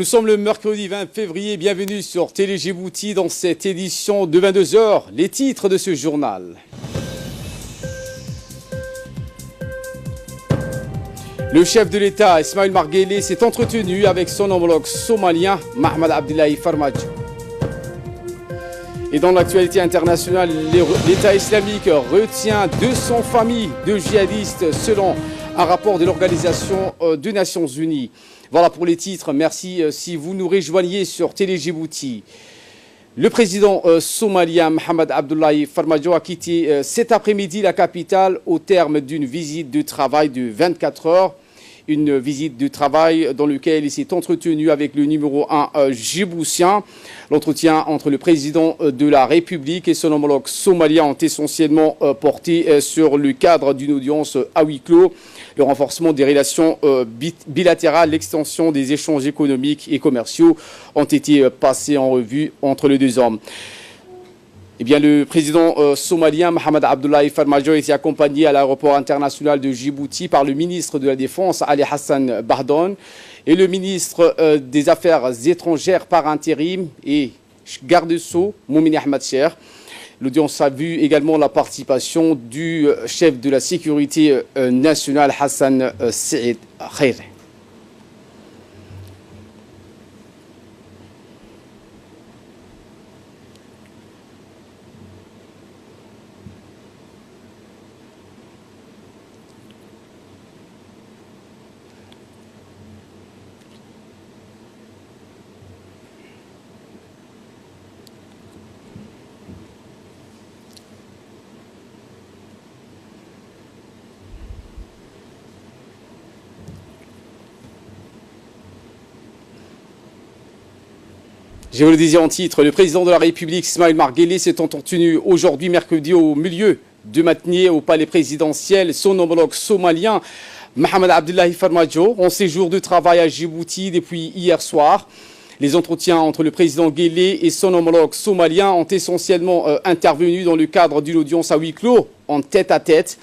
Nous sommes le mercredi 20 février, bienvenue sur Télé Djibouti dans cette édition de 22 h. Les titres de ce journal. Le chef de l'État, Ismaïl Marguelé, s'est entretenu avec son homologue somalien, Mohamed Abdullahi Farmajo. Et dans l'actualité internationale, l'État islamique retient 200 familles de djihadistes selon un rapport de l'Organisation des Nations Unies. Voilà pour les titres. Merci si vous nous rejoignez sur Télé Djibouti. Le président somalien Mohamed Abdullahi Farmajo a quitté cet après-midi la capitale au terme d'une visite de travail de 24 heures. Une visite de travail dans laquelle il s'est entretenu avec le numéro 1 djiboutien. L'entretien entre le président de la République et son homologue somalien ont essentiellement porté sur le cadre d'une audience à huis clos, le renforcement des relations bilatérales, l'extension des échanges économiques et commerciaux ont été passés en revue entre les deux hommes. Eh bien, le président somalien Mohamed Abdullahi Farmajo était accompagné à l'aéroport international de Djibouti par le ministre de la Défense Ali Hassan Bardon et le ministre des Affaires étrangères par intérim et garde-sceau Moumini Ahmed Cher. L'audience a vu également la participation du chef de la sécurité nationale Hassan Saïd Khair. Je vous le disais en titre, le président de la République, Ismaïl Marguelé, s'est entretenu aujourd'hui, mercredi, au milieu de matinée au palais présidentiel, son homologue somalien, Mohamed Abdullahi Farmajo, en séjour de travail à Djibouti depuis hier soir. Les entretiens entre le président Guelleh et son homologue somalien ont essentiellement intervenu dans le cadre d'une audience à huis clos, en tête-à-tête.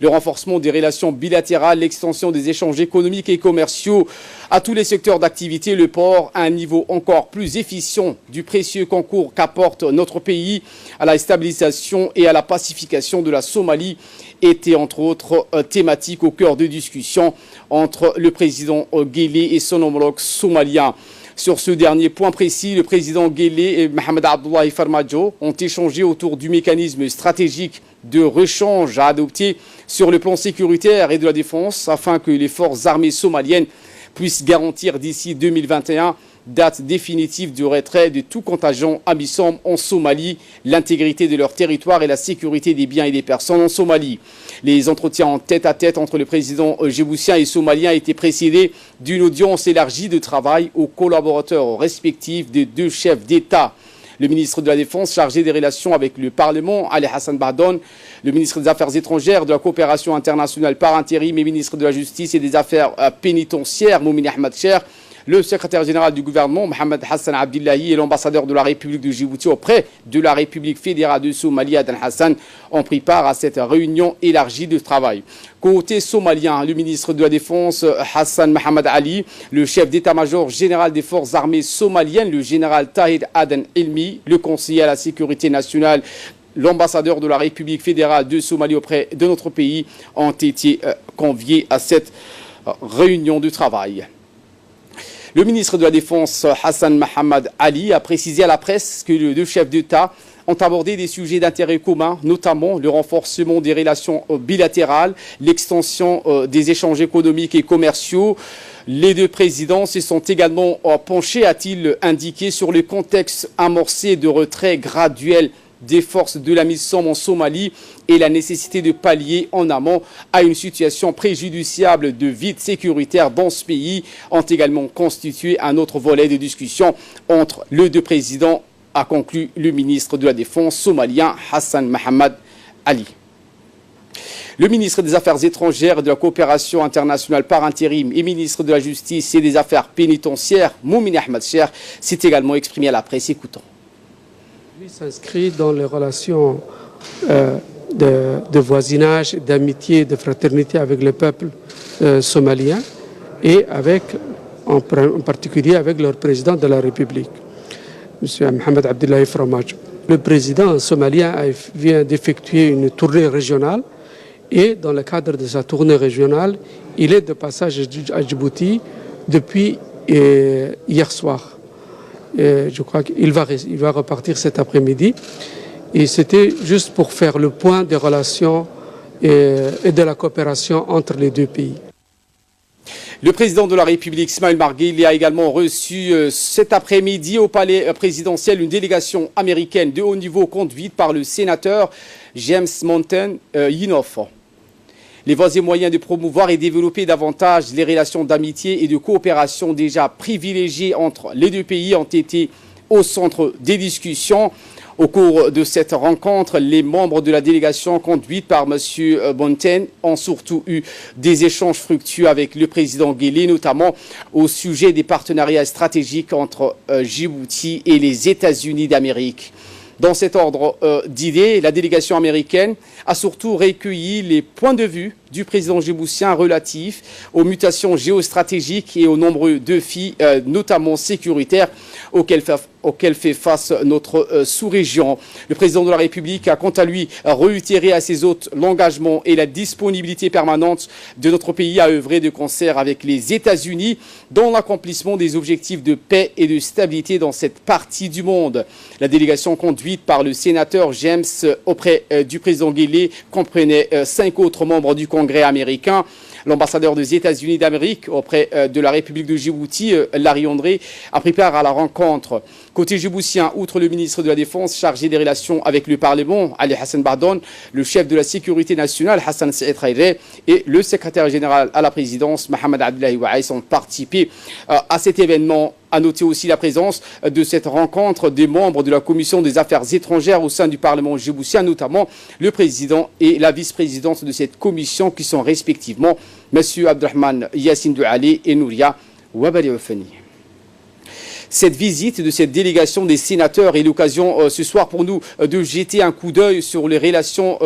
Le renforcement des relations bilatérales, l'extension des échanges économiques et commerciaux à tous les secteurs d'activité, le port à un niveau encore plus efficient du précieux concours qu'apporte notre pays à la stabilisation et à la pacification de la Somalie étaient entre autres thématiques au cœur de discussions entre le président Guelleh et son homologue somalien. Sur ce dernier point précis, le président Guelleh et Mohamed Abdullahi Farmajo ont échangé autour du mécanisme stratégique de rechange à adopter sur le plan sécuritaire et de la défense afin que les forces armées somaliennes puissent garantir d'ici 2021, date définitive du retrait de tout contingent AMISOM en Somalie, l'intégrité de leur territoire et la sécurité des biens et des personnes en Somalie. Les entretiens en tête-à-tête entre le président djiboutien et somalien étaient précédés d'une audience élargie de travail aux collaborateurs respectifs des deux chefs d'État. Le ministre de la Défense chargé des relations avec le Parlement, Ali Hassan Bardon, le ministre des Affaires étrangères, de la coopération internationale par intérim et ministre de la Justice et des Affaires pénitentiaires, Moumini Ahmed Cher, le secrétaire général du gouvernement, Mohamed Hassan Abdullahi, et l'ambassadeur de la République de Djibouti auprès de la République fédérale de Somalie, Adan Hassan, ont pris part à cette réunion élargie de travail. Côté somalien, le ministre de la Défense, Hassan Mohamed Ali, le chef d'état-major général des forces armées somaliennes, le général Tahir Adan Ilmi, le conseiller à la sécurité nationale, l'ambassadeur de la République fédérale de Somalie auprès de notre pays ont été conviés à cette réunion de travail. Le ministre de la Défense, Hassan Mohamed Ali, a précisé à la presse que les deux chefs d'État ont abordé des sujets d'intérêt commun, notamment le renforcement des relations bilatérales, l'extension des échanges économiques et commerciaux. Les deux présidents se sont également penchés, a-t-il indiqué, sur le contexte amorcé de retrait graduel des forces de l'AMISOM en Somalie et la nécessité de pallier en amont à une situation préjudiciable de vide sécuritaire dans ce pays ont également constitué un autre volet de discussion entre les deux présidents, a conclu le ministre de la Défense somalien Hassan Mohamed Ali. Le ministre des Affaires étrangères et de la coopération internationale par intérim et ministre de la Justice et des Affaires pénitentiaires, Moumini Ahmed Cher, s'est également exprimé à la presse. Écoutons. Lui s'inscrit dans les relations de voisinage, d'amitié, de fraternité avec le peuple somalien et avec en particulier avec leur président de la République, M. Mohamed Abdullahi Farmajo. Le président somalien vient d'effectuer une tournée régionale et dans le cadre de sa tournée régionale, il est de passage à Djibouti depuis hier soir. Et je crois qu'il va repartir cet après-midi. Et c'était juste pour faire le point des relations et de la coopération entre les deux pays. Le président de la République, Ismail Marguerite, a également reçu cet après-midi au palais présidentiel une délégation américaine de haut niveau conduite par le sénateur James Mountain Yinoff. Les voies et moyens de promouvoir et développer davantage les relations d'amitié et de coopération déjà privilégiées entre les deux pays ont été au centre des discussions. Au cours de cette rencontre, les membres de la délégation conduite par M. Bonten ont surtout eu des échanges fructueux avec le président Guelleh, notamment au sujet des partenariats stratégiques entre Djibouti et les États-Unis d'Amérique. Dans cet ordre d'idées, la délégation américaine a surtout recueilli les points de vue du président djiboutien relatifs aux mutations géostratégiques et aux nombreux défis, notamment sécuritaires, auxquels fait face notre sous-région. Le président de la République a quant à lui réitéré à ses hôtes l'engagement et la disponibilité permanente de notre pays à œuvrer de concert avec les États-Unis dans l'accomplissement des objectifs de paix et de stabilité dans cette partie du monde. La délégation conduite par le sénateur James auprès du président Guelleh comprenait 5 autres membres du Congrès américain. L'ambassadeur des États-Unis d'Amérique auprès de la République de Djibouti, Larry André, a pris part à la rencontre. Côté djiboutien, outre le ministre de la Défense chargé des relations avec le Parlement, Ali Hassan Bardon, le chef de la sécurité nationale, Hassan Saïd Khairé, et le secrétaire général à la présidence, Mohamed Abdullahi Waïs, ont participé à cet événement. À noter aussi la présence de cette rencontre des membres de la Commission des Affaires étrangères au sein du Parlement djiboutien, notamment le président et la vice-présidente de cette commission qui sont respectivement M. Abdelrahman Yassine Douali et Nouria Wabali Oufani. Cette visite de cette délégation des sénateurs est l'occasion ce soir pour nous de jeter un coup d'œil sur les relations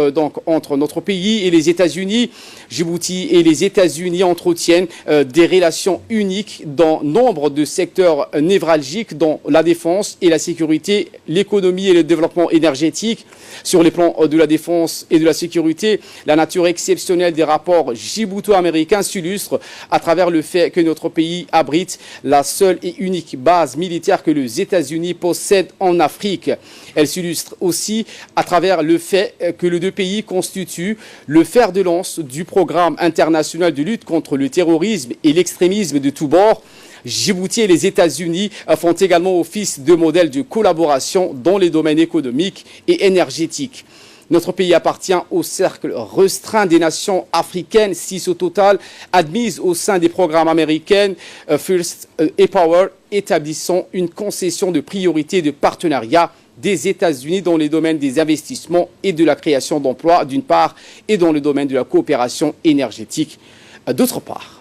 entre notre pays et les États-Unis. Djibouti et les États-Unis entretiennent des relations uniques dans nombre de secteurs névralgiques, dont la défense et la sécurité, l'économie et le développement énergétique. Sur les plans de la défense et de la sécurité, la nature exceptionnelle des rapports djibouto-américains s'illustre à travers le fait que notre pays abrite la seule et unique base militaire que les États-Unis possèdent en Afrique. Elle s'illustre aussi à travers le fait que les deux pays constituent le fer de lance du programme international de lutte contre le terrorisme et l'extrémisme de tous bords. Djibouti et les États-Unis font également office de modèle de collaboration dans les domaines économiques et énergétiques. Notre pays appartient au cercle restreint des nations africaines, 6 au total, admises au sein des programmes américains First et Power, établissant une concession de priorité de partenariat des États-Unis dans les domaines des investissements et de la création d'emplois d'une part et dans le domaine de la coopération énergétique d'autre part.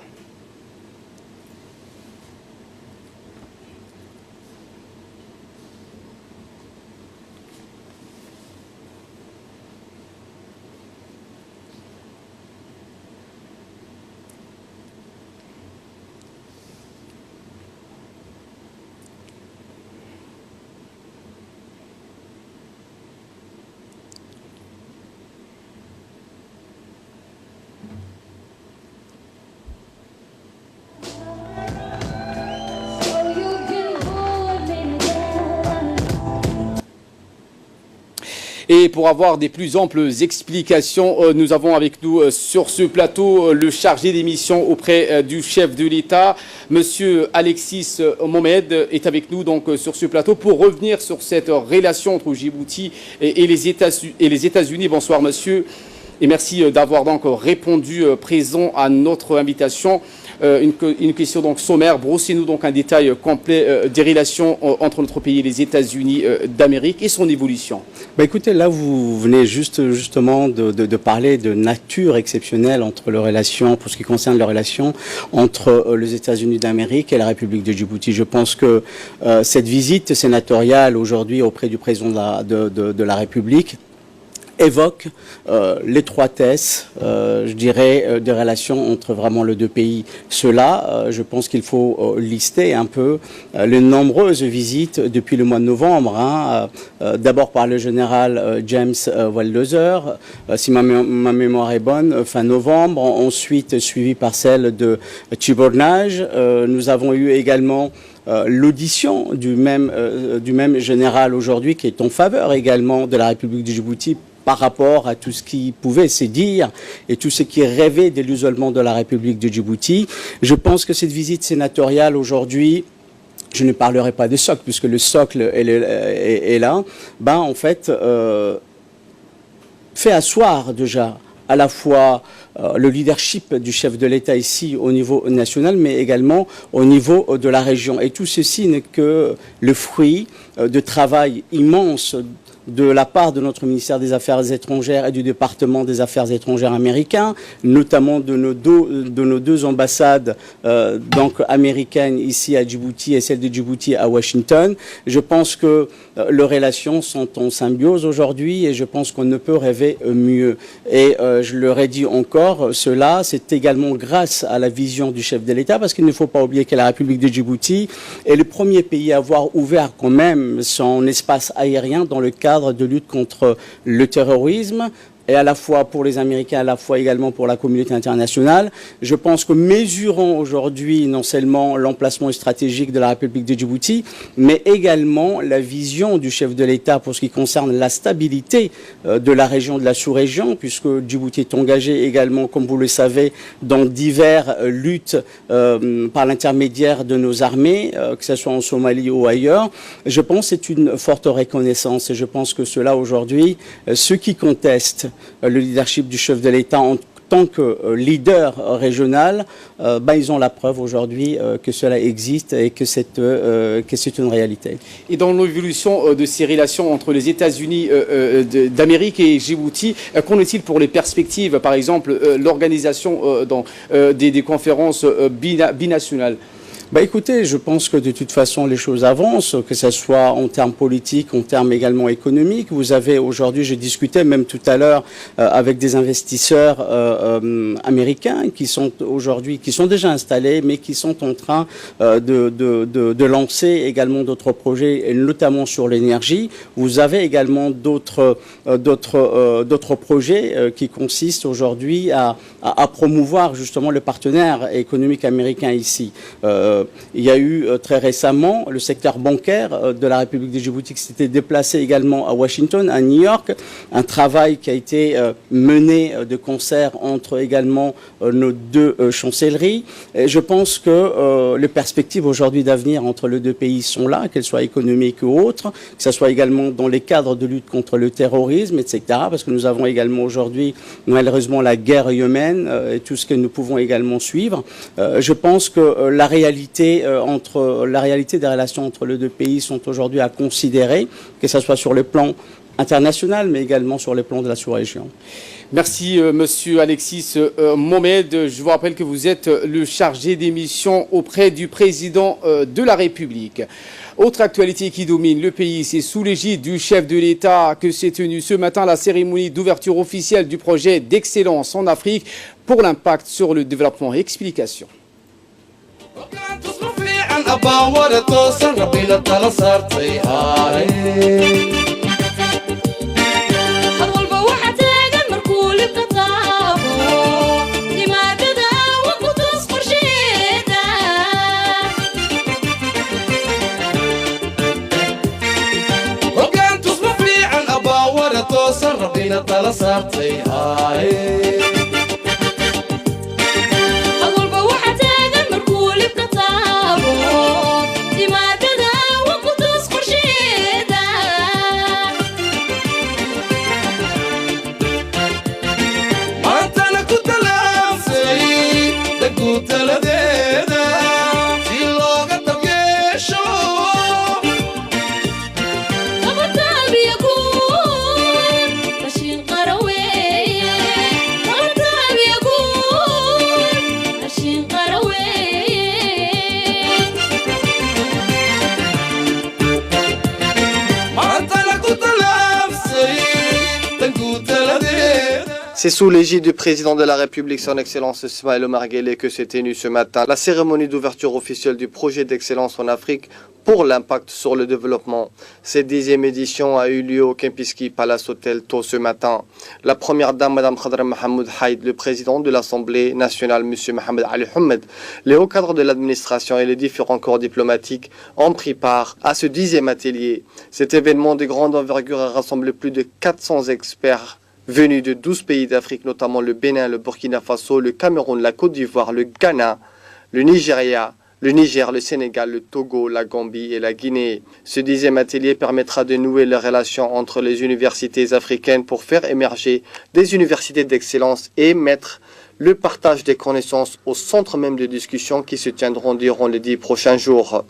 Et pour avoir des plus amples explications, nous avons avec nous sur ce plateau le chargé des missions auprès du chef de l'État, Monsieur Alexis Mohamed, est avec nous donc sur ce plateau pour revenir sur cette relation entre Djibouti et les États-Unis. Bonsoir monsieur, et merci d'avoir donc répondu présent à notre invitation. Une question donc sommaire, brossez-nous donc un détail complet des relations entre notre pays et les États-Unis d'Amérique et son évolution. Écoutez, là vous venez justement de parler de nature exceptionnelle entre les relations, pour ce qui concerne les relations entre les États-Unis d'Amérique et la République de Djibouti. Je pense que cette visite sénatoriale aujourd'hui auprès du président de la République évoque l'étroitesse, je dirais, des relations entre vraiment les deux pays. Cela, je pense qu'il faut lister un peu les nombreuses visites depuis le mois de novembre, hein, d'abord par le général James Waldhauser, si ma mémoire est bonne, fin novembre, ensuite suivi par celle de Tibornaj. Nous avons eu également l'audition du même général aujourd'hui qui est en faveur également de la République du Djibouti par rapport à tout ce qui pouvait se dire et tout ce qui rêvait de l'isolement de la République de Djibouti. Je pense que cette visite sénatoriale aujourd'hui, je ne parlerai pas de socle puisque le socle est là, ben en fait fait asseoir déjà à la fois le leadership du chef de l'État ici au niveau national, mais également au niveau de la région. Et tout ceci n'est que le fruit de travail immense de la part de notre ministère des Affaires étrangères et du département des Affaires étrangères américain, notamment de nos deux ambassades donc américaines ici à Djibouti et celle de Djibouti à Washington. Je pense que leurs relations sont en symbiose aujourd'hui et je pense qu'on ne peut rêver mieux. Et je leur ai dit encore, cela, c'est également grâce à la vision du chef de l'État, parce qu'il ne faut pas oublier que la République de Djibouti est le premier pays à avoir ouvert quand même son espace aérien dans le cadre de lutte contre le terrorisme, et à la fois pour les Américains, à la fois également pour la communauté internationale. Je pense que mesurons aujourd'hui non seulement l'emplacement stratégique de la République de Djibouti, mais également la vision du chef de l'État pour ce qui concerne la stabilité de la région, de la sous-région, puisque Djibouti est engagé également, comme vous le savez, dans diverses luttes par l'intermédiaire de nos armées, que ce soit en Somalie ou ailleurs. Je pense que c'est une forte reconnaissance et je pense que cela aujourd'hui, ceux qui contestent le leadership du chef de l'État en tant que leader régional, ils ont la preuve aujourd'hui que cela existe et que c'est une réalité. Et dans l'évolution de ces relations entre les États-Unis d'Amérique et Djibouti, qu'en est-il pour les perspectives, par exemple l'organisation des conférences binationales? Écoutez, je pense que de toute façon les choses avancent, que ce soit en termes politiques, en termes également économiques. Vous avez aujourd'hui, j'ai discuté même tout à l'heure avec des investisseurs américains qui sont aujourd'hui, qui sont déjà installés, mais qui sont en train de lancer également d'autres projets, et notamment sur l'énergie. Vous avez également d'autres projets qui consistent aujourd'hui à promouvoir justement le partenaire économique américain ici. Il y a eu très récemment le secteur bancaire de la République de Djibouti qui s'était déplacé également à Washington, à New York. Un travail qui a été mené de concert entre également nos deux chancelleries. Et je pense que les perspectives aujourd'hui d'avenir entre les deux pays sont là, qu'elles soient économiques ou autres, que ce soit également dans les cadres de lutte contre le terrorisme, etc. Parce que nous avons également aujourd'hui, malheureusement, la guerre yéménite et tout ce que nous pouvons également suivre. Je pense que la réalité des relations entre les deux pays sont aujourd'hui à considérer, que ce soit sur le plan international, mais également sur le plan de la sous-région. Merci, monsieur Alexis Mohamed. Je vous rappelle que vous êtes le chargé des missions auprès du président de la République. Autre actualité qui domine le pays, c'est sous l'égide du chef de l'État que s'est tenue ce matin la cérémonie d'ouverture officielle du projet d'excellence en Afrique pour l'impact sur le développement. Explication. Come on, C'est sous l'égide du président de la République, son Excellence Ismaël Omar Guelleh, que s'est tenue ce matin la cérémonie d'ouverture officielle du projet d'excellence en Afrique pour l'impact sur le développement. Cette 10e édition a eu lieu au Kempinski Palace Hotel tôt ce matin. La première dame, Mme Khadra Mahmoud Haïd, le président de l'Assemblée nationale, M. Mohamed Ali Hamed, les hauts cadres de l'administration et les différents corps diplomatiques ont pris part à ce 10e atelier. Cet événement de grande envergure a rassemblé plus de 400 experts venus de 12 pays d'Afrique, notamment le Bénin, le Burkina Faso, le Cameroun, la Côte d'Ivoire, le Ghana, le Nigeria, le Niger, le Sénégal, le Togo, la Gambie et la Guinée. Ce 10e atelier permettra de nouer les relations entre les universités africaines pour faire émerger des universités d'excellence et mettre le partage des connaissances au centre même de discussions qui se tiendront durant les 10 prochains jours.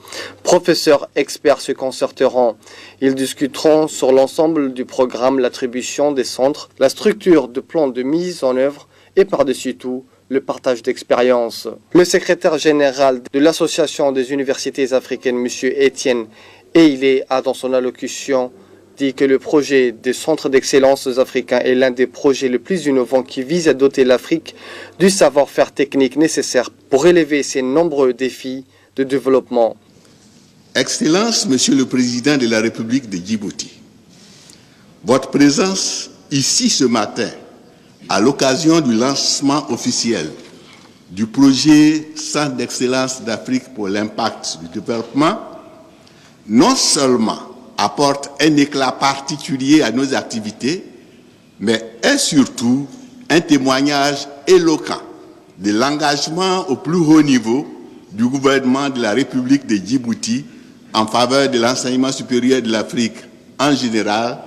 Professeurs, experts se concerteront. Ils discuteront sur l'ensemble du programme, l'attribution des centres, la structure de plan de mise en œuvre et par-dessus tout, le partage d'expériences. Le secrétaire général de l'Association des universités africaines, M. Étienne Eilé, a dans son allocution dit que le projet des centres d'excellence africains est l'un des projets les plus innovants qui vise à doter l'Afrique du savoir-faire technique nécessaire pour relever ces nombreux défis de développement. Excellence, Monsieur le Président de la République de Djibouti, votre présence ici ce matin à l'occasion du lancement officiel du projet Centre d'excellence d'Afrique pour l'impact du développement, non seulement apporte un éclat particulier à nos activités, mais est surtout un témoignage éloquent de l'engagement au plus haut niveau du gouvernement de la République de Djibouti en faveur de l'enseignement supérieur de l'Afrique en général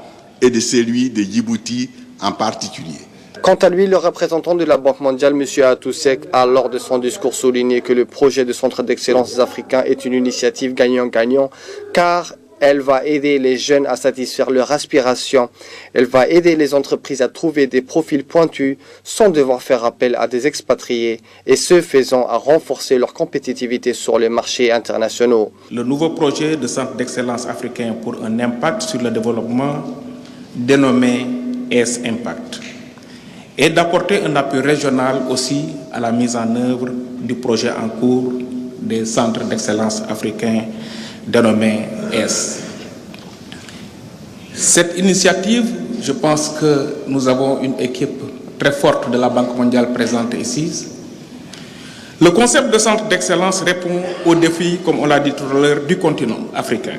et de celui de Djibouti en particulier. Quant à lui, le représentant de la Banque mondiale, M. Atousek, a lors de son discours souligné que le projet de centre d'excellence africain est une initiative gagnant-gagnant car elle va aider les jeunes à satisfaire leur aspiration. Elle va aider les entreprises à trouver des profils pointus sans devoir faire appel à des expatriés et ce faisant à renforcer leur compétitivité sur les marchés internationaux. Le nouveau projet de centre d'excellence africain pour un impact sur le développement, dénommé S-Impact, et d'apporter un appui régional aussi à la mise en œuvre du projet en cours des centres d'excellence africains dénommé S. Cette initiative, je pense que nous avons une équipe très forte de la Banque mondiale présente ici. Le concept de centre d'excellence répond aux défis, comme on l'a dit tout à l'heure, du continent africain.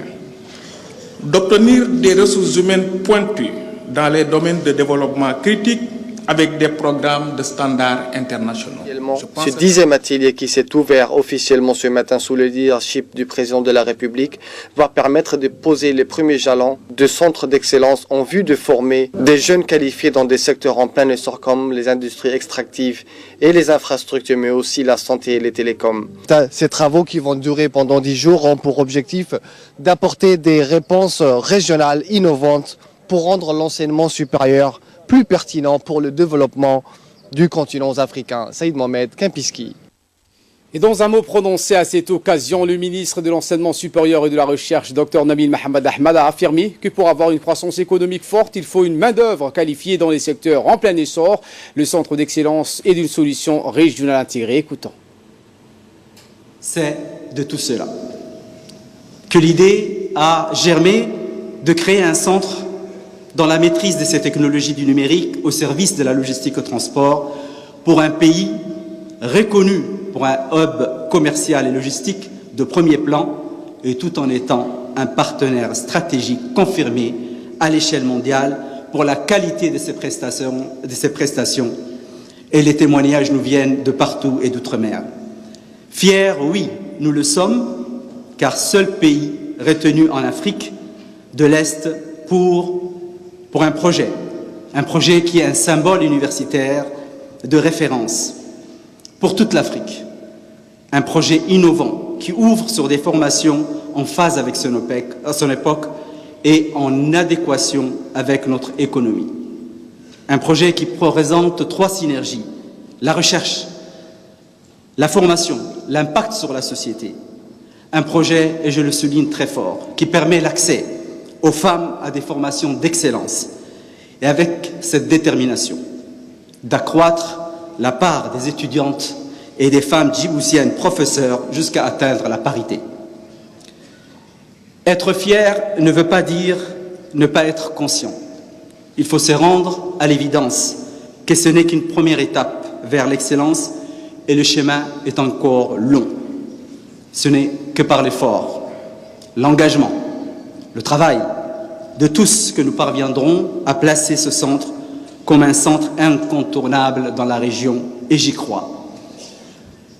D'obtenir des ressources humaines pointues dans les domaines de développement critiques avec des programmes de standards internationaux. Ce 10e atelier qui s'est ouvert officiellement ce matin sous le leadership du président de la République va permettre de poser les premiers jalons de centres d'excellence en vue de former des jeunes qualifiés dans des secteurs en plein essor comme les industries extractives et les infrastructures, mais aussi la santé et les télécoms. Ces travaux qui vont durer pendant 10 jours ont pour objectif d'apporter des réponses régionales innovantes pour rendre l'enseignement supérieur plus pertinent pour le développement du continent africain. Saïd Mohamed, Kempinski. Et dans un mot prononcé à cette occasion, le ministre de l'Enseignement supérieur et de la Recherche, Dr Nabil Mohamed Ahmad, a affirmé que pour avoir une croissance économique forte, il faut une main-d'œuvre qualifiée dans les secteurs en plein essor. Le centre d'excellence est d'une solution régionale intégrée. Écoutons. C'est de tout cela que l'idée a germé de créer un centre dans la maîtrise de ces technologies du numérique au service de la logistique au transport pour un pays reconnu pour un hub commercial et logistique de premier plan et tout en étant un partenaire stratégique confirmé à l'échelle mondiale pour la qualité de ces prestations. Et les témoignages nous viennent de partout et d'outre-mer. Fiers, oui, nous le sommes, car seul pays retenu en Afrique de l'Est pour un projet qui est un symbole universitaire de référence pour toute l'Afrique. Un projet innovant qui ouvre sur des formations en phase avec son époque et en adéquation avec notre économie. Un projet qui présente 3 synergies: la recherche, la formation, l'impact sur la société. Un projet, et je le souligne très fort, qui permet l'accès aux femmes à des formations d'excellence. Et avec cette détermination, d'accroître la part des étudiantes et des femmes djiboutiennes professeurs jusqu'à atteindre la parité. Être fier ne veut pas dire ne pas être conscient. Il faut se rendre à l'évidence que ce n'est qu'une première étape vers l'excellence et le chemin est encore long. Ce n'est que par l'effort, l'engagement, le travail de tous que nous parviendrons à placer ce centre comme un centre incontournable dans la région, et j'y crois.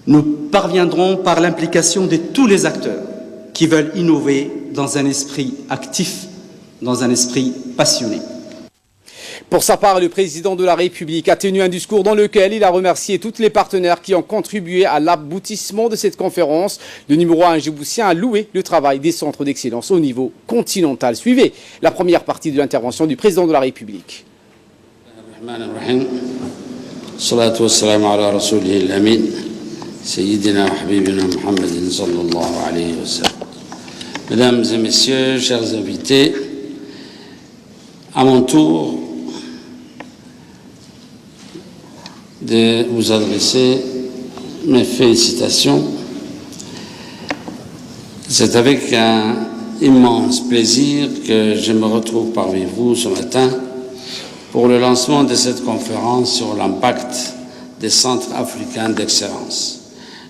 Nous parviendrons par l'implication de tous les acteurs qui veulent innover dans un esprit actif, dans un esprit passionné. Pour sa part, le président de la République a tenu un discours dans lequel il a remercié tous les partenaires qui ont contribué à l'aboutissement de cette conférence. Le numéro 1 djiboutien a loué le travail des centres d'excellence au niveau continental. Suivez la première partie de l'intervention du président de la République. Mesdames et messieurs, chers invités, à mon tour de vous adresser mes félicitations. C'est avec un immense plaisir que je me retrouve parmi vous ce matin pour le lancement de cette conférence sur l'impact des centres africains d'excellence.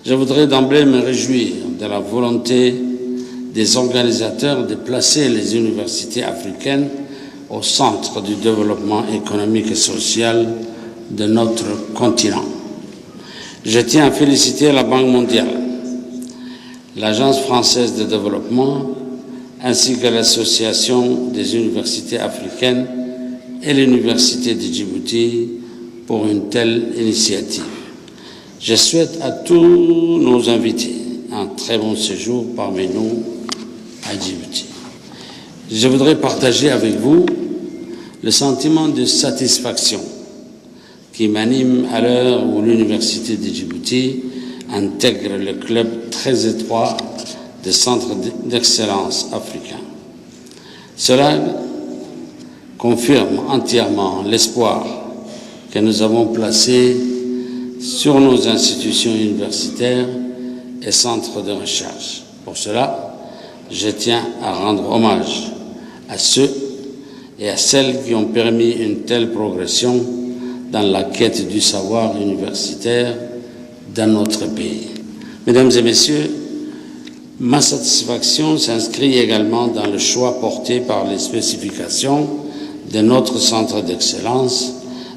Je voudrais d'emblée me réjouir de la volonté des organisateurs de placer les universités africaines au centre du développement économique et social de notre continent. Je tiens à féliciter la Banque mondiale, l'Agence française de développement, ainsi que l'Association des universités africaines et l'Université de Djibouti pour une telle initiative. Je souhaite à tous nos invités un très bon séjour parmi nous à Djibouti. Je voudrais partager avec vous le sentiment de satisfaction qui m'anime à l'heure où l'Université de Djibouti intègre le club très étroit des centres d'excellence africains. Cela confirme entièrement l'espoir que nous avons placé sur nos institutions universitaires et centres de recherche. Pour cela, je tiens à rendre hommage à ceux et à celles qui ont permis une telle progression dans la quête du savoir universitaire dans notre pays. Mesdames et messieurs, ma satisfaction s'inscrit également dans le choix porté par les spécifications de notre centre d'excellence,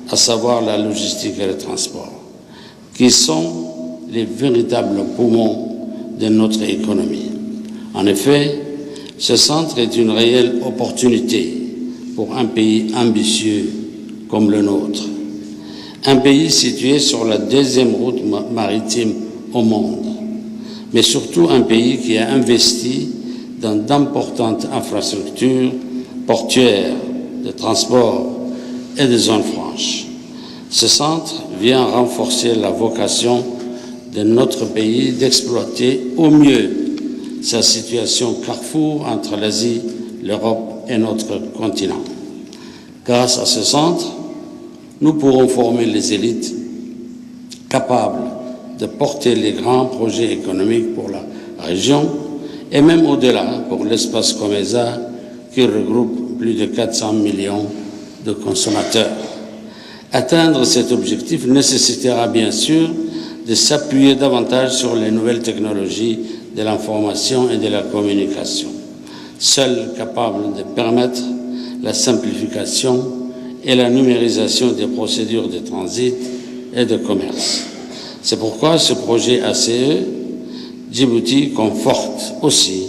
à savoir la logistique et le transport, qui sont les véritables poumons de notre économie. En effet, ce centre est une réelle opportunité pour un pays ambitieux comme le nôtre. Un pays situé sur la deuxième route maritime au monde, mais surtout un pays qui a investi dans d'importantes infrastructures portuaires, de transport et de zones franches. Ce centre vient renforcer la vocation de notre pays d'exploiter au mieux sa situation carrefour entre l'Asie, l'Europe et notre continent. Grâce à ce centre, nous pourrons former les élites capables de porter les grands projets économiques pour la région et même au-delà pour l'espace COMESA qui regroupe plus de 400 millions de consommateurs. Atteindre cet objectif nécessitera bien sûr de s'appuyer davantage sur les nouvelles technologies de l'information et de la communication, seules capables de permettre la simplification et la numérisation des procédures de transit et de commerce. C'est pourquoi ce projet ACE Djibouti conforte aussi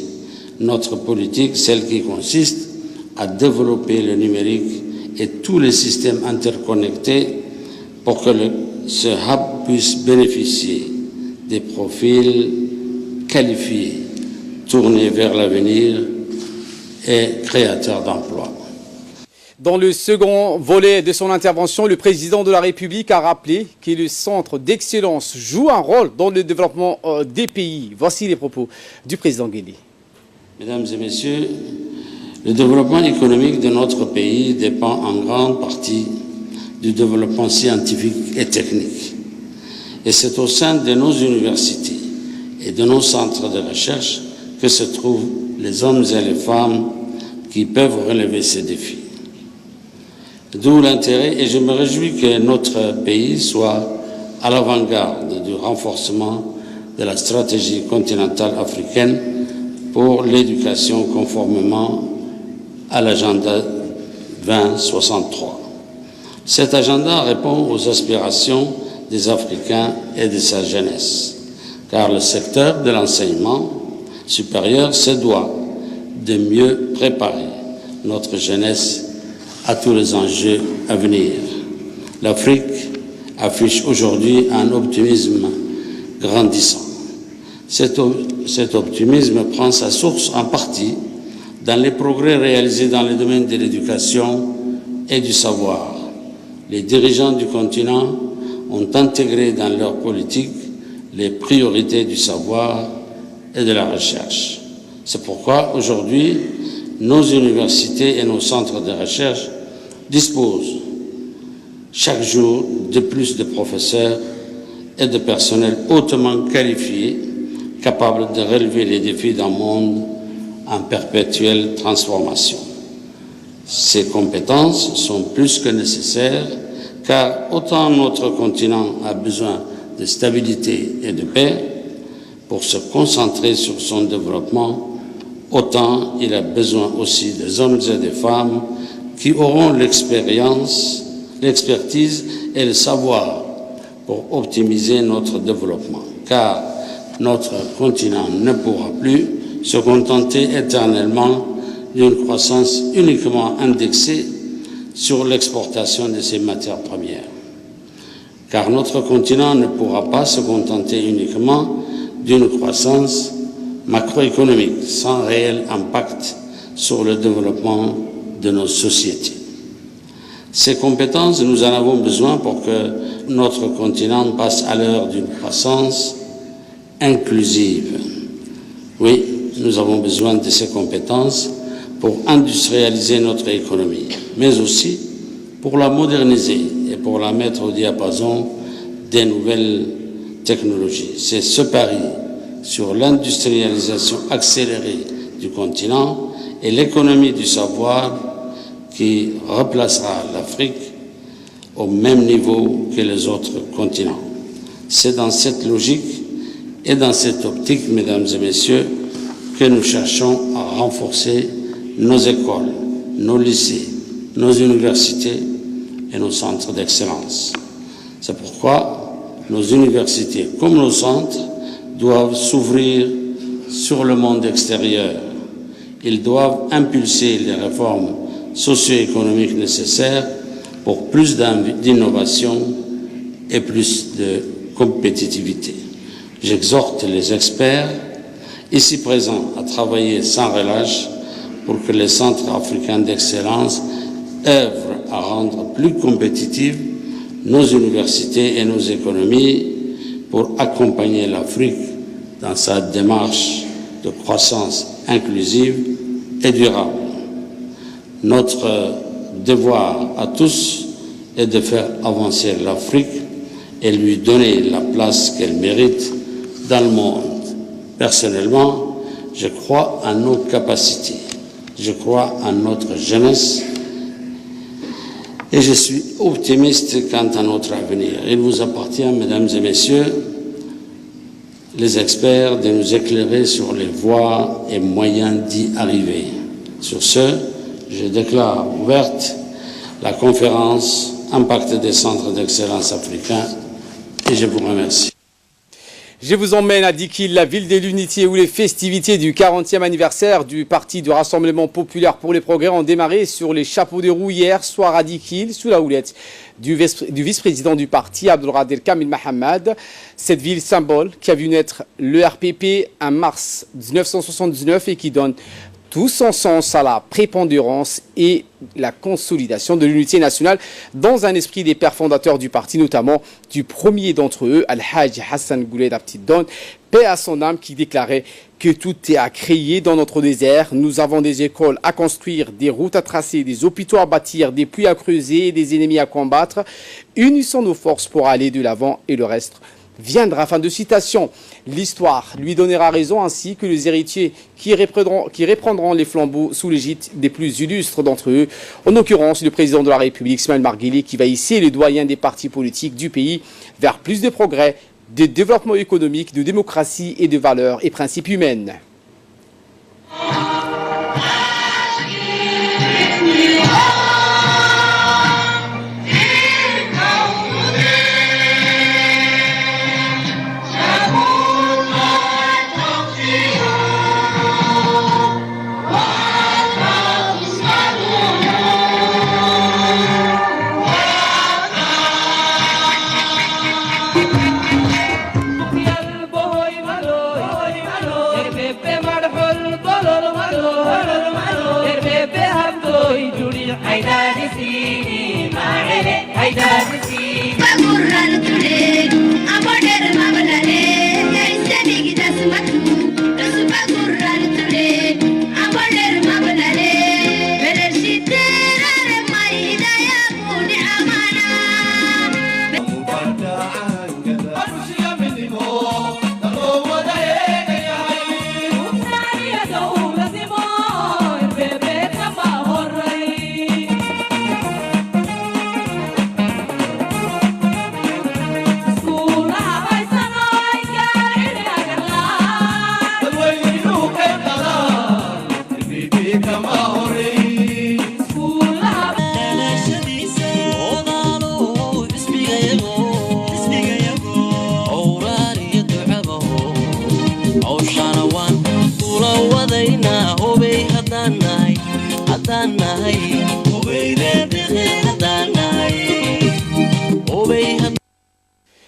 notre politique, celle qui consiste à développer le numérique et tous les systèmes interconnectés pour que ce hub puisse bénéficier des profils qualifiés, tournés vers l'avenir et créateurs d'emplois. Dans le second volet de son intervention, le président de la République a rappelé que le centre d'excellence joue un rôle dans le développement des pays. Voici les propos du président Guéli. Mesdames et messieurs, le développement économique de notre pays dépend en grande partie du développement scientifique et technique. Et c'est au sein de nos universités et de nos centres de recherche que se trouvent les hommes et les femmes qui peuvent relever ces défis. D'où l'intérêt, et je me réjouis que notre pays soit à l'avant-garde du renforcement de la stratégie continentale africaine pour l'éducation conformément à l'agenda 2063. Cet agenda répond aux aspirations des Africains et de sa jeunesse, car le secteur de l'enseignement supérieur se doit de mieux préparer notre jeunesse à tous les enjeux à venir. L'Afrique affiche aujourd'hui un optimisme grandissant. Cet optimisme prend sa source en partie dans les progrès réalisés dans le domaine de l'éducation et du savoir. Les dirigeants du continent ont intégré dans leur politique les priorités du savoir et de la recherche. C'est pourquoi aujourd'hui, nos universités et nos centres de recherche disposent chaque jour de plus de professeurs et de personnel hautement qualifiés, capables de relever les défis d'un monde en perpétuelle transformation. Ces compétences sont plus que nécessaires, car autant notre continent a besoin de stabilité et de paix pour se concentrer sur son développement, autant il a besoin aussi des hommes et des femmes qui auront l'expérience, l'expertise et le savoir pour optimiser notre développement, car notre continent ne pourra plus se contenter éternellement d'une croissance uniquement indexée sur l'exportation de ces matières premières. Car notre continent ne pourra pas se contenter uniquement d'une croissance macroéconomique sans réel impact sur le développement de nos sociétés. Ces compétences, nous en avons besoin pour que notre continent passe à l'heure d'une croissance inclusive. Oui, nous avons besoin de ces compétences pour industrialiser notre économie, mais aussi pour la moderniser et pour la mettre au diapason des nouvelles technologies. C'est ce pari sur l'industrialisation accélérée du continent et l'économie du savoir qui replacera l'Afrique au même niveau que les autres continents. C'est dans cette logique et dans cette optique, mesdames et messieurs, que nous cherchons à renforcer nos écoles, nos lycées, nos universités et nos centres d'excellence. C'est pourquoi nos universités, comme nos centres, doivent s'ouvrir sur le monde extérieur. Ils doivent impulser les réformes socio-économiques nécessaires pour plus d'innovation et plus de compétitivité. J'exhorte les experts ici présents à travailler sans relâche pour que les centres africains d'excellence œuvrent à rendre plus compétitives nos universités et nos économies pour accompagner l'Afrique dans sa démarche de croissance inclusive et durable. Notre devoir à tous est de faire avancer l'Afrique et lui donner la place qu'elle mérite dans le monde. Personnellement, je crois en nos capacités, je crois en notre jeunesse et je suis optimiste quant à notre avenir. Il vous appartient, mesdames et messieurs, les experts, de nous éclairer sur les voies et moyens d'y arriver. Sur ce, je déclare ouverte la conférence Impact des centres d'excellence africains et je vous remercie. Je vous emmène à Dikil, la ville de l'unité, où les festivités du 40e anniversaire du Parti du Rassemblement Populaire pour les Progrès ont démarré sur les chapeaux de roue hier soir à Dikil, sous la houlette du vice-président du parti, Abdelkader Kamil Mahamad. Cette ville symbole qui a vu naître le RPP en mars 1979 et qui donne tous en sens à la prépondérance et la consolidation de l'unité nationale dans un esprit des pères fondateurs du parti, notamment du premier d'entre eux, Al-Hajj Hassan Gouled Aptidon, paix à son âme, qui déclarait que tout est à créer dans notre désert. Nous avons des écoles à construire, des routes à tracer, des hôpitaux à bâtir, des puits à creuser, des ennemis à combattre. Unissons nos forces pour aller de l'avant et le reste viendra. Fin de citation. L'histoire lui donnera raison, ainsi que les héritiers qui reprendront les flambeaux sous l'égide des plus illustres d'entre eux, en l'occurrence le président de la République, Ismaïl Marguelé, qui va hisser les doyens des partis politiques du pays vers plus de progrès, de développement économique, de démocratie et de valeurs et principes humains.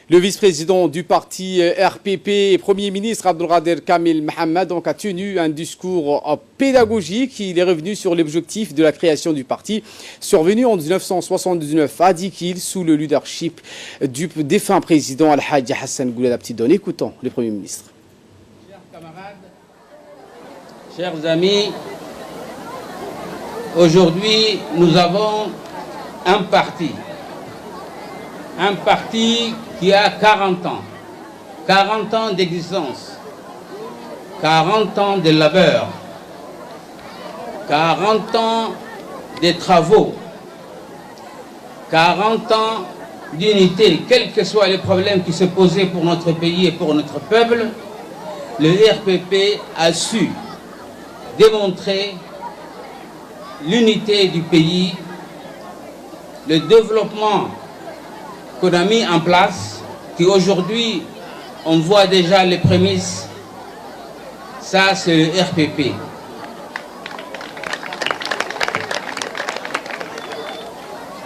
Le vice-président du parti RPP et Premier ministre Abdelkader Kamil Mohamed a tenu un discours pédagogique. Il est revenu sur l'objectif de la création du parti, survenu en 1979 à Dikil sous le leadership du défunt président Al-Hajj Hassan Gouled Aptidon. Écoutons le Premier ministre. Chers camarades, chers amis, aujourd'hui nous avons un parti qui a 40 ans d'existence, 40 ans de labeur, 40 ans de travaux, 40 ans d'unité, quels que soient les problèmes qui se posaient pour notre pays et pour notre peuple. Le RPP a su démontrer l'unité du pays, le développement qu'on a mis en place, qu'aujourd'hui on voit déjà les prémices. Ça, c'est le RPP.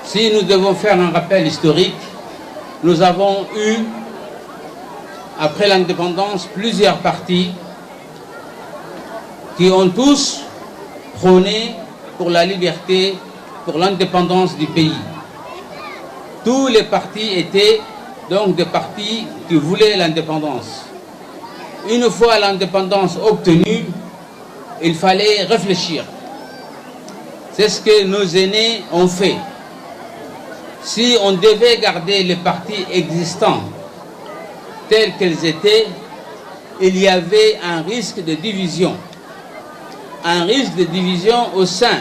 Si nous devons faire un rappel historique, nous avons eu, après l'indépendance, plusieurs partis qui ont tous prôné pour la liberté, pour l'indépendance du pays. Tous les partis étaient donc des partis qui voulaient l'indépendance. Une fois l'indépendance obtenue, il fallait réfléchir. C'est ce que nos aînés ont fait. Si on devait garder les partis existants tels qu'ils étaient, il y avait un risque de division. Un risque de division au sein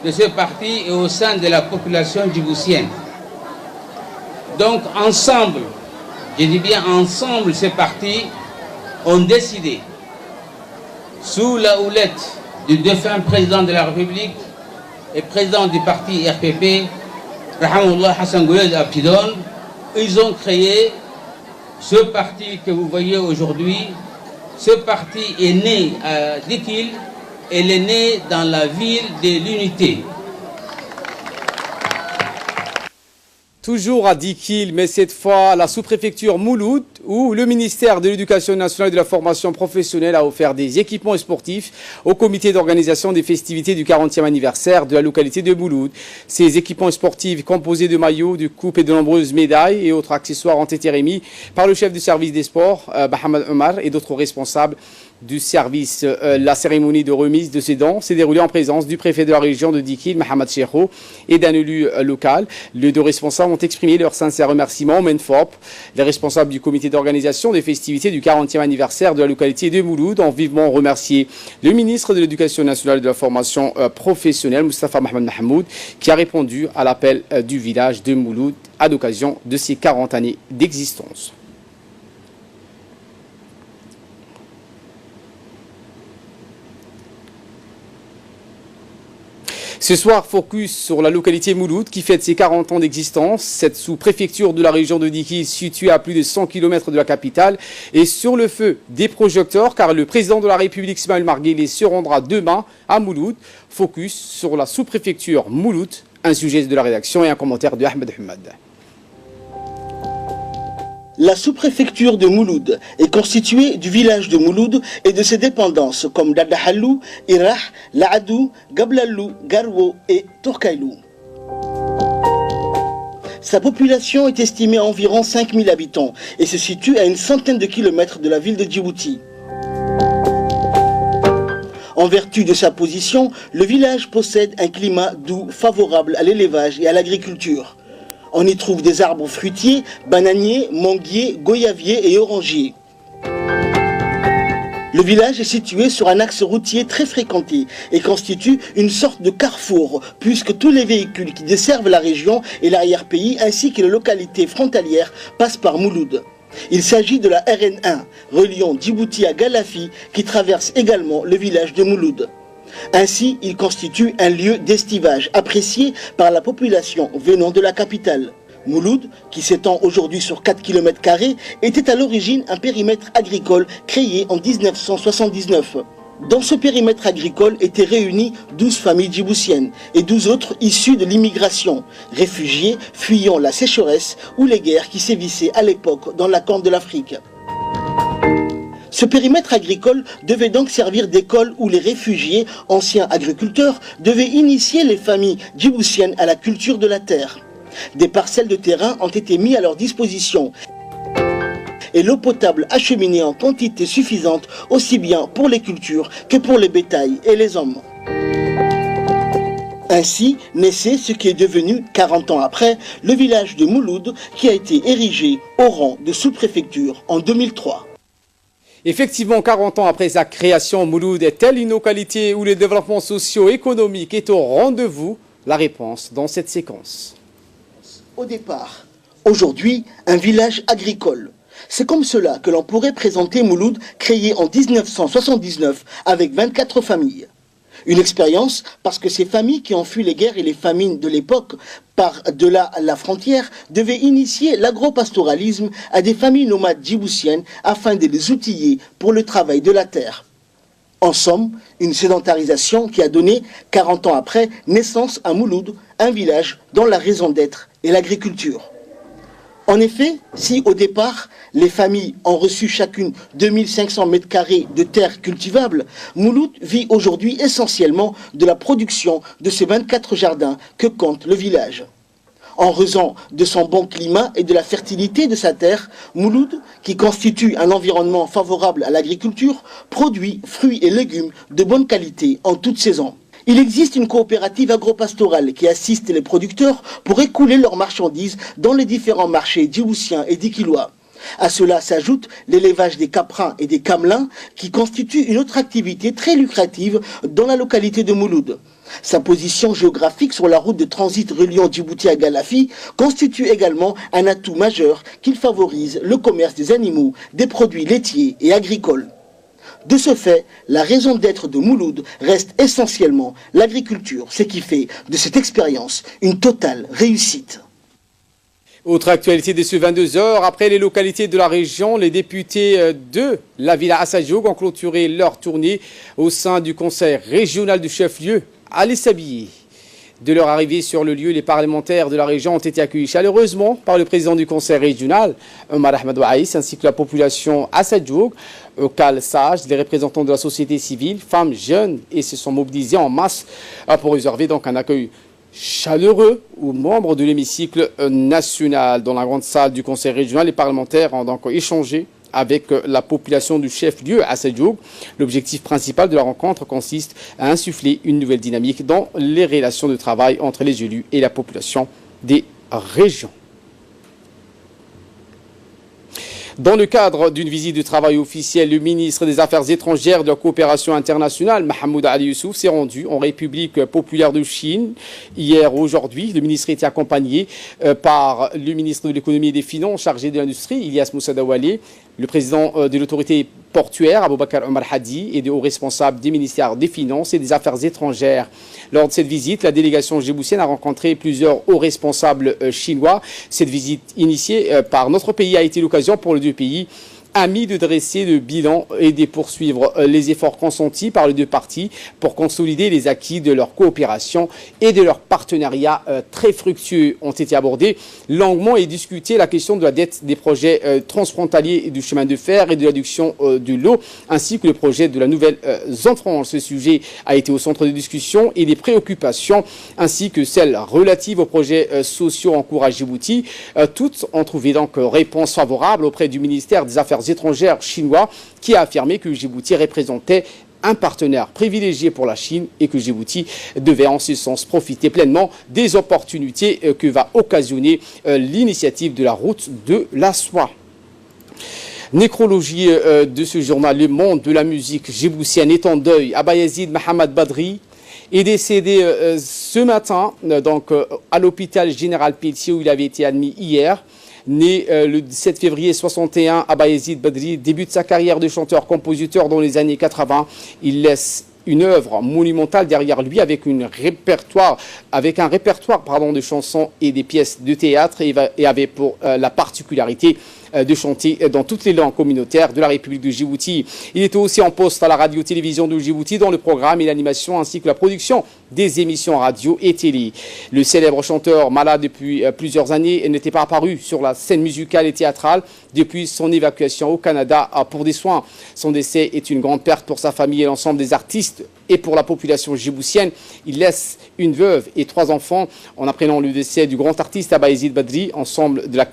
de ce parti et au sein de la population djiboutienne. Donc ensemble, je dis bien ensemble, ces partis ont décidé, sous la houlette du défunt président de la République et président du parti RPP, Rahimahullah Hassan Gouled Aptidon, ils ont créé ce parti que vous voyez aujourd'hui. Ce parti est né à Dikil, elle est née dans la ville de l'unité. Toujours à Dikil, mais cette fois à la sous-préfecture Mouloud, où le ministère de l'Éducation nationale et de la formation professionnelle a offert des équipements sportifs au comité d'organisation des festivités du 40e anniversaire de la localité de Mouloud. Ces équipements sportifs composés de maillots, de coupes et de nombreuses médailles et autres accessoires ont été remis par le chef du service des sports, Mohamed Omar, et d'autres responsables du service. La cérémonie de remise de ces dons s'est déroulée en présence du préfet de la région de Dikil, Mohamed Cheikhou, et d'un élu local. Les deux responsables ont exprimé leurs sincères remerciements au MENFOP. Les responsables du comité d'organisation des festivités du 40e anniversaire de la localité de Mouloud ont vivement remercié le ministre de l'Éducation nationale et de la formation professionnelle, Moustapha Mohamed Mahmoud, qui a répondu à l'appel du village de Mouloud à l'occasion de ses 40 années d'existence. Ce soir, focus sur la localité Mouloud qui fête ses 40 ans d'existence. Cette sous-préfecture de la région de Dikil, située à plus de 100 km de la capitale, est sur le feu des projecteurs car le président de la République, Ismaïl Omar Guelleh, se rendra demain à Mouloud. Focus sur la sous-préfecture Mouloud. Un sujet de la rédaction et un commentaire de Ahmed Hamad. La sous-préfecture de Mouloud est constituée du village de Mouloud et de ses dépendances comme Dadahalou, Irah, Laadou, Gablalou, Garwo et Tourkailou. Sa population est estimée à environ 5000 habitants et se situe à une centaine de kilomètres de la ville de Djibouti. En vertu de sa position, le village possède un climat doux favorable à l'élevage et à l'agriculture. On y trouve des arbres fruitiers, bananiers, manguiers, goyaviers et orangiers. Le village est situé sur un axe routier très fréquenté et constitue une sorte de carrefour, puisque tous les véhicules qui desservent la région et l'arrière-pays ainsi que les localités frontalières passent par Mouloud. Il s'agit de la RN1, reliant Djibouti à Galafi, qui traverse également le village de Mouloud. Ainsi, il constitue un lieu d'estivage apprécié par la population venant de la capitale. Mouloud, qui s'étend aujourd'hui sur 4 km², était à l'origine un périmètre agricole créé en 1979. Dans ce périmètre agricole étaient réunies 12 familles djiboutiennes et 12 autres issues de l'immigration, réfugiés fuyant la sécheresse ou les guerres qui sévissaient à l'époque dans la Corne de l'Afrique. Ce périmètre agricole devait donc servir d'école où les réfugiés, anciens agriculteurs, devaient initier les familles djiboutiennes à la culture de la terre. Des parcelles de terrain ont été mises à leur disposition et l'eau potable acheminée en quantité suffisante aussi bien pour les cultures que pour les bétails et les hommes. Ainsi naissait ce qui est devenu, 40 ans après, le village de Mouloud qui a été érigé au rang de sous-préfecture en 2003. Effectivement, 40 ans après sa création, Mouloud est-elle une localité où le développement socio-économique est au rendez-vous? La réponse dans cette séquence. Au départ, aujourd'hui, un village agricole. C'est comme cela que l'on pourrait présenter Mouloud, créé en 1979 avec 24 familles. Une expérience parce que ces familles qui ont fui les guerres et les famines de l'époque par-delà la frontière devaient initier l'agropastoralisme à des familles nomades djiboutiennes afin de les outiller pour le travail de la terre. En somme, une sédentarisation qui a donné, 40 ans après, naissance à Mouloud, un village dont la raison d'être est l'agriculture. En effet, si au départ, les familles ont reçu chacune 2500 m² de terres cultivables, Mouloud vit aujourd'hui essentiellement de la production de ces 24 jardins que compte le village. En raison de son bon climat et de la fertilité de sa terre, Mouloud, qui constitue un environnement favorable à l'agriculture, produit fruits et légumes de bonne qualité en toute saison. Il existe une coopérative agropastorale qui assiste les producteurs pour écouler leurs marchandises dans les différents marchés djiboutiens et dikilois. À cela s'ajoute l'élevage des caprins et des camelins qui constitue une autre activité très lucrative dans la localité de Mouloud. Sa position géographique sur la route de transit reliant Djibouti à Galafi constitue également un atout majeur qui favorise le commerce des animaux, des produits laitiers et agricoles. De ce fait, la raison d'être de Mouloud reste essentiellement l'agriculture, ce qui fait de cette expérience une totale réussite. Autre actualité de ce 22h, après les localités de la région, les députés de la Villa Assadioug ont clôturé leur tournée au sein du conseil régional du chef-lieu à l'Essabier. de leur arrivée sur le lieu, les parlementaires de la région ont été accueillis chaleureusement par le président du conseil régional, Omar Ahmed Ouaïs, ainsi que la population à Sadjoug, locales sages, les représentants de la société civile, femmes, jeunes, et se sont mobilisés en masse pour réserver donc un accueil chaleureux aux membres de l'hémicycle national. Dans la grande salle du conseil régional, les parlementaires ont donc échangé avec la population du chef-lieu à Sadjoug. L'objectif principal de la rencontre consiste à insuffler une nouvelle dynamique dans les relations de travail entre les élus et la population des régions. Dans le cadre d'une visite de travail officielle, le ministre des Affaires étrangères et de la coopération internationale, Mahmoud Ali Youssouf, s'est rendu en République populaire de Chine hier, aujourd'hui. Le ministre était accompagné par le ministre de l'économie et des finances chargé de l'industrie, Ilyas Moussa Dawale, le président de l'autorité portuaire, Aboubakar Omar Hadi, et des hauts responsables des ministères des Finances et des Affaires étrangères. Lors de cette visite, la délégation djiboutienne a rencontré plusieurs hauts responsables chinois. Cette visite initiée par notre pays a été l'occasion pour les deux pays amis de dresser le bilan et de poursuivre les efforts consentis par les deux parties pour consolider les acquis de leur coopération et de leur partenariat très fructueux. Ont été abordés longuement et discuté la question de la dette des projets transfrontaliers du chemin de fer et de l'adduction de l'eau, ainsi que le projet de la nouvelle zone franche. Ce sujet a été au centre des discussions et des préoccupations, ainsi que celles relatives aux projets sociaux en cours à Djibouti. Toutes ont trouvé donc réponse favorable auprès du ministère des Affaires étrangères chinois, qui a affirmé que Djibouti représentait un partenaire privilégié pour la Chine et que Djibouti devait en ce sens profiter pleinement des opportunités que va occasionner l'initiative de la route de la soie. Nécrologie de ce journal, Le Monde de la musique djiboutienne est en deuil. Abayazid Mohamed Badri est décédé ce matin donc, à l'hôpital général Pelletier où il avait été admis hier. Né le 17 février 61, Abayazid Badri débute sa carrière de chanteur-compositeur dans les années 80. Il laisse une œuvre monumentale derrière lui avec un répertoire de chansons et des pièces de théâtre et avait pour la particularité de chanter dans toutes les langues communautaires de la République de Djibouti. Il était aussi en poste à la radio-télévision de Djibouti dans le programme et l'animation ainsi que la production des émissions radio et télé. Le célèbre chanteur, malade depuis plusieurs années, n'était pas apparu sur la scène musicale et théâtrale depuis son évacuation au Canada pour des soins. Son décès est une grande perte pour sa famille et l'ensemble des artistes et pour la population djiboutienne. Il laisse une veuve et 3 enfants. En apprenant le décès du grand artiste Abayazid Badri, l'ensemble de la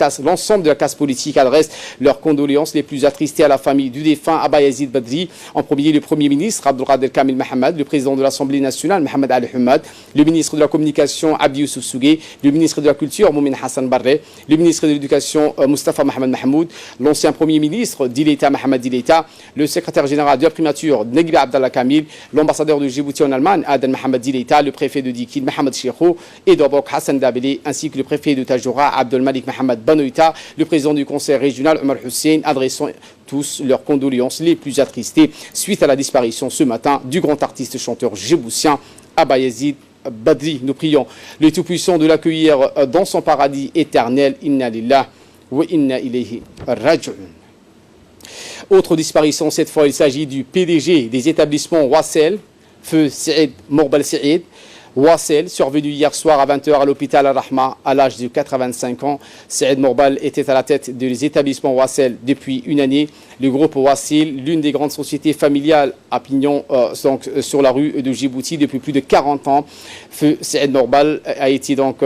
classe politique adresse leurs condoléances les plus attristées à la famille du défunt Abayazid Badri. En premier, le Premier ministre Abdelkader Kamil Mohamed, le président de l'Assemblée nationale Mohamed Ali Hamad, le ministre de la Communication Abdi Youssouf Sougué, le ministre de la Culture Moumin Hassan Barre, le ministre de l'Éducation Mustafa Mohamed Mahmoud, l'ancien Premier ministre Dileta Mohamed Dileta, le secrétaire général de la primature Negbi Abdallah Kamil, l'ambassadeur de Djibouti en Allemagne Aden Mohamed Dileta, le préfet de Dikil Mohamed Cheikhou et d'Obok Hassan Dabele, ainsi que le préfet de Tajoura Abdel Malik Mohamed Banoïta, le président du conseil régional Omar Hussein, adressant tous leurs condoléances les plus attristées suite à la disparition ce matin du grand artiste chanteur djiboutien Abayazid Badri. Nous prions le Tout-Puissant de l'accueillir dans son paradis éternel. Inna lillah wa inna ilayhi raji'un. Autre disparition, cette fois il s'agit du PDG des établissements Wassel, Feu Saïd Morbal Saïd. Wassel, survenu hier soir à 20h à l'hôpital Al-Rahma à l'âge de 85 ans. Saïd Morbal était à la tête des établissements Wassel depuis une année. Le groupe Wassel, l'une des grandes sociétés familiales à pignon sur la rue de Djibouti depuis plus de 40 ans. Saïd Morbal a été donc,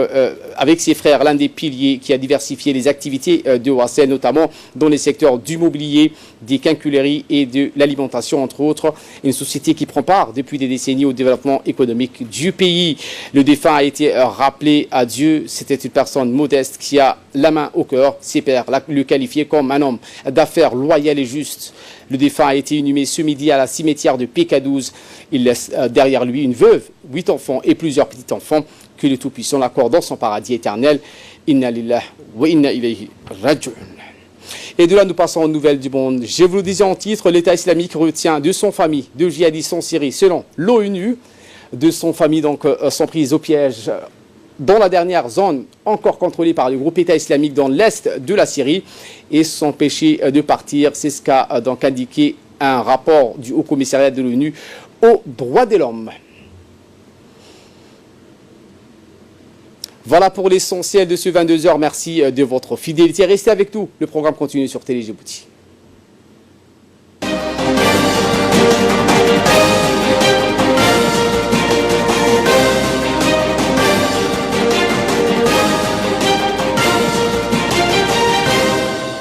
avec ses frères, l'un des piliers qui a diversifié les activités de Wassel, notamment dans les secteurs du mobilier, des quincuilleries et de l'alimentation, entre autres. Une société qui prend part depuis des décennies au développement économique du pays. Le défunt a été rappelé à Dieu. C'était une personne modeste qui a la main au cœur. Ses pairs le qualifiaient comme un homme d'affaires loyal et juste. Le défunt a été inhumé ce midi à la cimetière de PK12. Il laisse derrière lui une veuve, 8 enfants et plusieurs petits-enfants. Que le Tout-Puissant l'accorde dans son paradis éternel. Inna lillah wa inna ilayhi raji'un. Et de là, nous passons aux nouvelles du monde. Je vous le disais en titre, l'État islamique retient 200 familles de djihadistes en Syrie, selon l'ONU. 200 familles donc sont prises au piège dans la dernière zone encore contrôlée par le groupe État islamique dans l'est de la Syrie et sont empêchés de partir. C'est ce qu'a donc indiqué un rapport du Haut Commissariat de l'ONU aux droits de l'homme. Voilà pour l'essentiel de ce 22h. Merci de votre fidélité. Restez avec nous. Le programme continue sur Télé Djibouti.